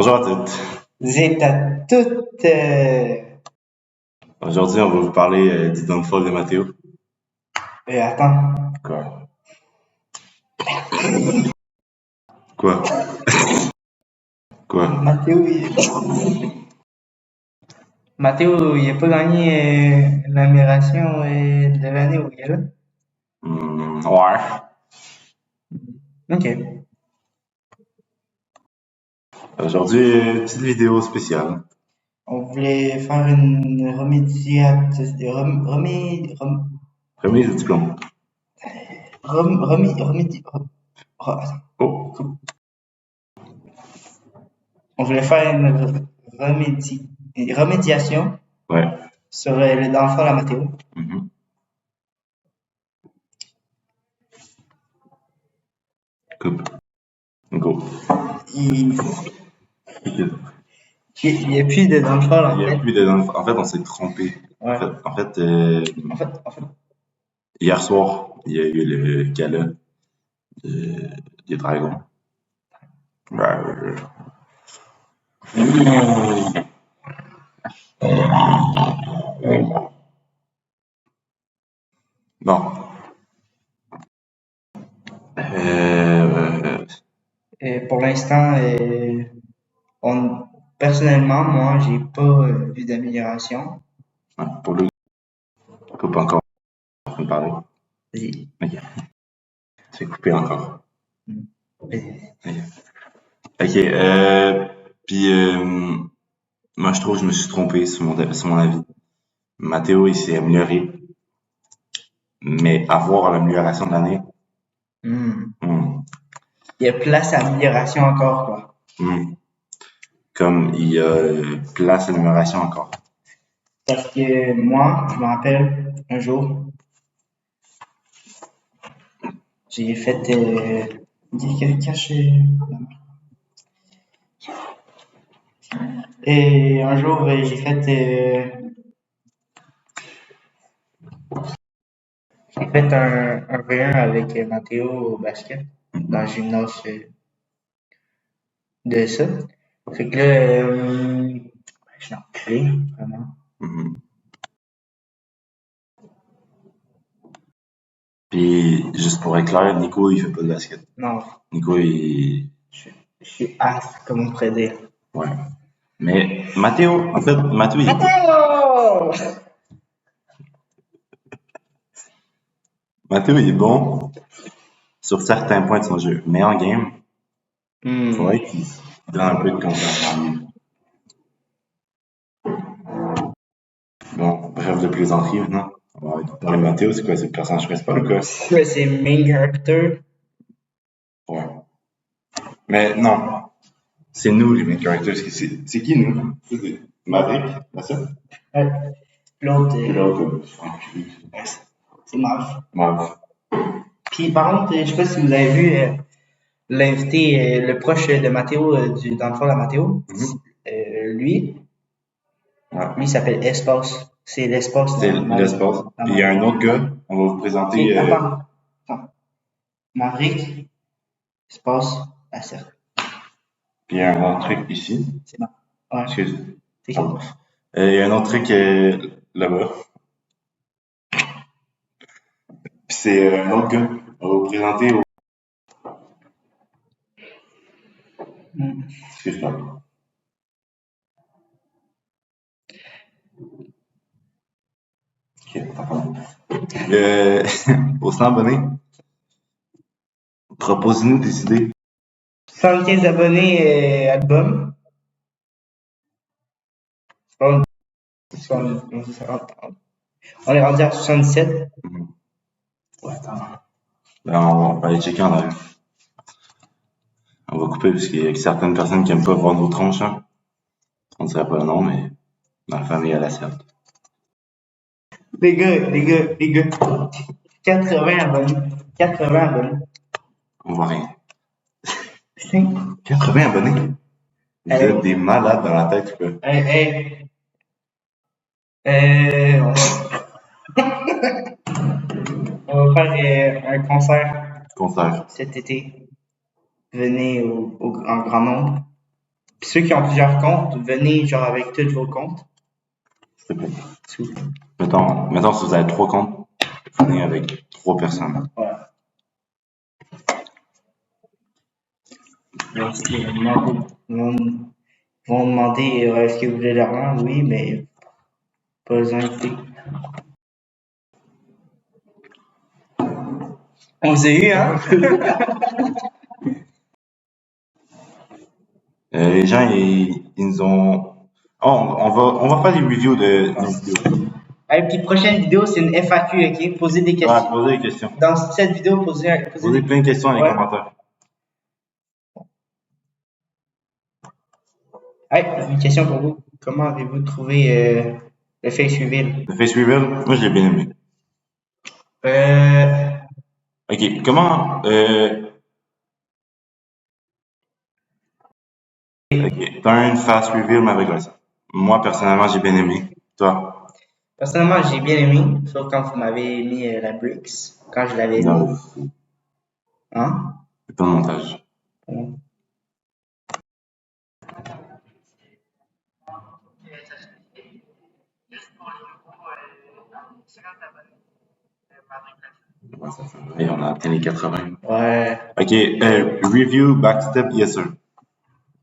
Bonjour à toutes. C'est à toutes. Aujourd'hui, on va vous parler du downfall de Mathéo. Attends. Quoi? Quoi? Quoi? Mathéo, il a pas gagné l'admiration de l'année au gala. Ouais. Ok. Aujourd'hui, petite vidéo spéciale. On voulait faire une remise Remise de diplôme. Oh, on voulait faire une remédiation ouais. sur le downfall à Mathéo. Mhm. Coupe. Go. Il n'y a plus de downfall en Il y a fait. plus de downfall. En fait, on s'est trompé. Ouais. En fait, En fait, hier soir, il y a eu le gala des Dragons. Bon. pour l'instant, personnellement, moi, j'ai pas vu d'amélioration. Ouais, pour le coupe encore. En train de parler. Et- Ok. C'est coupé encore. et- Ok. Puis moi, je trouve que je me suis trompé sur mon avis. Mathéo, il s'est amélioré, mais avoir l'amélioration de l'année, Hmm. hmm, Il y a place à amélioration encore, quoi. hmm, comme il y a place à l'amélioration encore. Parce que moi, je me rappelle un jour, j'ai fait. Et un jour, j'ai fait un V1 avec Mathéo au basket, dans le gymnase de ça. Fait que là, je suis enculé, vraiment. Mhm. Puis, juste pour être clair, Nico, il fait pas de basket. Non, Nico, il... je suis as, comme on pourrait dire. Ouais. Mais Mathéo, en fait, Mathéo, il est Mathéo! Mathéo, il est bon sur certains points de son jeu. Mais en game, il faudrait qu'il donne un peu de confiance en lui. Bon, bref de plaisanterie maintenant. On va parler de Mathéo, c'est quoi? C'est le personnage principal ou quoi? Ouais, c'est main character. Ouais. Mais non, c'est nous les main characters. C'est qui nous? C'est Maverick, c'est ça? Ouais. L'autre, Puis l'autre, c'est Marv. Mav. Puis par contre, je sais pas si vous avez vu l'invité, le proche de Mathéo, dans le fond de Mathéo. Lui, Ouais. lui s'appelle Espace. C'est l'espace. C'est l'espace. Puis il y a un autre gars, on va vous présenter. Attends. Maverick, Espace, la cercle. Puis il y a un autre truc ici. C'est bon. Ouais. Excuse. C'est cool. Il y a un autre truc là-bas. Puis c'est un autre gars. On va vous présenter au. Excuse-moi. Ok, attends. Au 100 abonnés, proposez-nous des idées. 75 abonnés album. On est rendu à 77. Ouais, attends. Ben, on va aller checker en live. On va couper parce qu'il y a certaines personnes qui n'aiment pas voir nos tronches. Hein. On ne dirait pas le nom, mais dans la famille, elle accepte. Les gars. 80 abonnés. 80 abonnés. On voit rien. 80 abonnés? Vous êtes des malades dans la tête, quoi. On va faire un concert Concert. cet été. Venez en grand nombre. Puis ceux qui ont plusieurs comptes, venez genre avec tous vos comptes. S'il te plaît. S'il vous plaît. Mettons, si vous avez 3 comptes, venez avec 3 personnes. Ouais. Donc, ils vont demander est-ce que vous voulez de l'argent? Oui, mais pas besoin de On vous a eu, hein? Les gens, ils nous ont... Oh, on va faire des reviews de nos vidéos. Et puis, prochaine vidéo, c'est une FAQ, ok? Posez des Ouais, questions. posez des questions. Dans cette vidéo, posez Posez plein de questions dans les Ouais. commentaires. Hey, une question pour vous. Comment avez-vous trouvé le Face Reveal? Le face reveal, moi, je l'ai bien aimé. Ok, comment... Ok, turn, fast reveal, mais avec ça. Moi, personnellement, j'ai bien aimé. Toi? Personnellement, j'ai bien aimé, sauf quand vous m'avez mis la Bricks, quand je l'avais mis. Non, Hein? c'est pas de montage. Ouais. Ouais, ça fait... Et on a atteint les 80. Ouais. Ok, review, backstep, yes sir.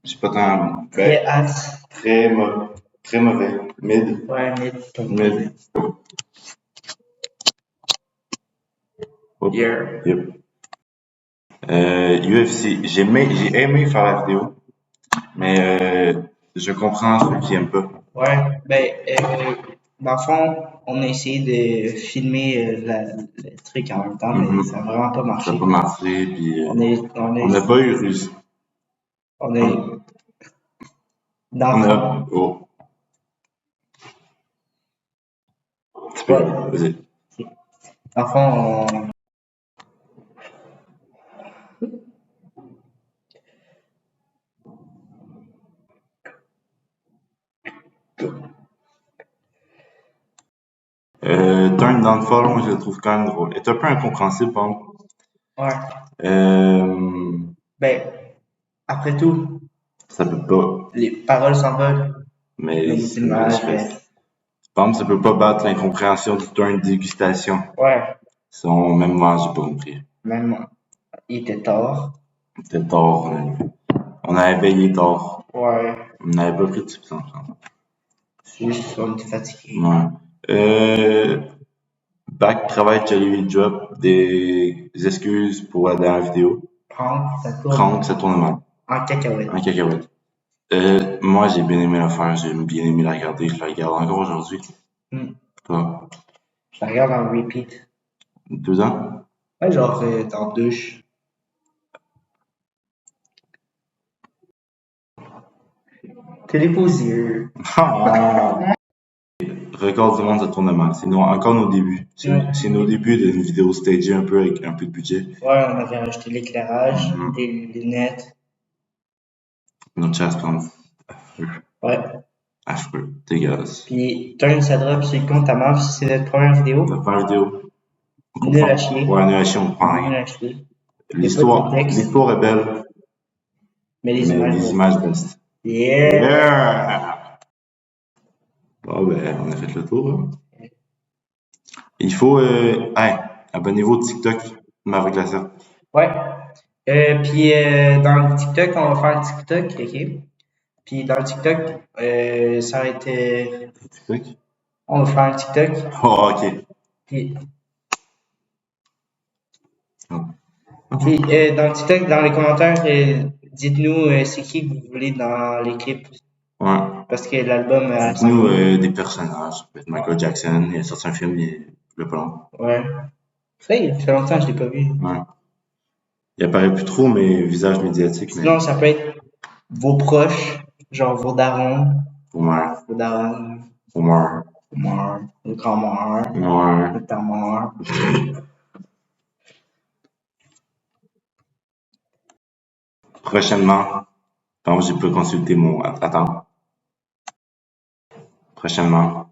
J'ai pas tant... Très hâte. Très mauvais. Mid. Ouais, mais Mid. Hop. Yeah. Yep. UFC, j'ai aimé faire la vidéo, mais je comprends ceux qui aiment pas. Ouais, ben, dans le fond, on a essayé de filmer le truc en même temps, mais ça n'a vraiment pas Ça marché. n'a pas marché, puis On n'a pas eu réussi. on est, dans On le a... fond, Oh, c'est pas grave, vas-y. dans le fond, Turn Downfall, moi je le trouve quand même drôle. est un peu incompréhensible, par exemple. ouais, Euh, ben, après tout, ça peut pas, les paroles s'envolent, mais mais les images restent. par exemple, ça peut pas battre l'incompréhension du turn dégustation. Ouais, Même moi, j'ai pas compris. même moi, il était tard. C'était tard. On avait veillé tard. Ouais, On n'avait pas pris de substance. c'est juste qu'on était fatigué. Ouais. Back travail Charlie Drop, des excuses pour la dernière vidéo. Prendre, Ça tourne mal. en cacahuète. En cacahuète. Moi, j'ai bien aimé la faire, j'ai bien aimé la regarder, je la regarde encore aujourd'hui. Toi, Je la regarde en repeat. 2 ans? Ouais, genre dans douche. T'es beaux yeux. Record du monde, ça tourne mal. C'est encore nos débuts. C'est nos débuts d'une vidéo stagée un peu avec un peu de budget. Ouais, on avait rajouté l'éclairage, des lunettes. Notre chasse prend affreux. Ouais. Affreux. Dégueulasse. Puis, turn ça drop sur le compte à Mav si c'est notre première vidéo. Notre première vidéo. Nul à chier. Ouais, nul à chier, on comprend Nul rien. à chier. L'histoire est belle, Mais les les images restent. Yeah! Bon, ben, on a fait le tour, hein. Il faut, abonnez-vous au TikTok de Maverick Glacier. Ouais. Puis, dans le TikTok, on va faire un TikTok, ok? Puis, dans le TikTok, ça va être. TikTok? On va faire un TikTok. Oh, ok. Puis, Oh. puis, dans le TikTok, dans les commentaires, dites-nous c'est qui que vous voulez dans les clips. Ouais. Parce que l'album. Dites-nous des personnages. Ça peut être Michael Jackson, il a sorti un film il y a pas longtemps. Ouais. Ça, il fait longtemps que je l'ai pas vu. Ouais. Il apparaît plus trop, mais visage médiatique. Sinon, ça peut être vos proches, genre vos darons, Homer. vos darons, Homer. vos grands-mères, Ouais. vos ta-mères. Prochainement. Par exemple, j'ai pas consulté mon. Attends. Prochainement.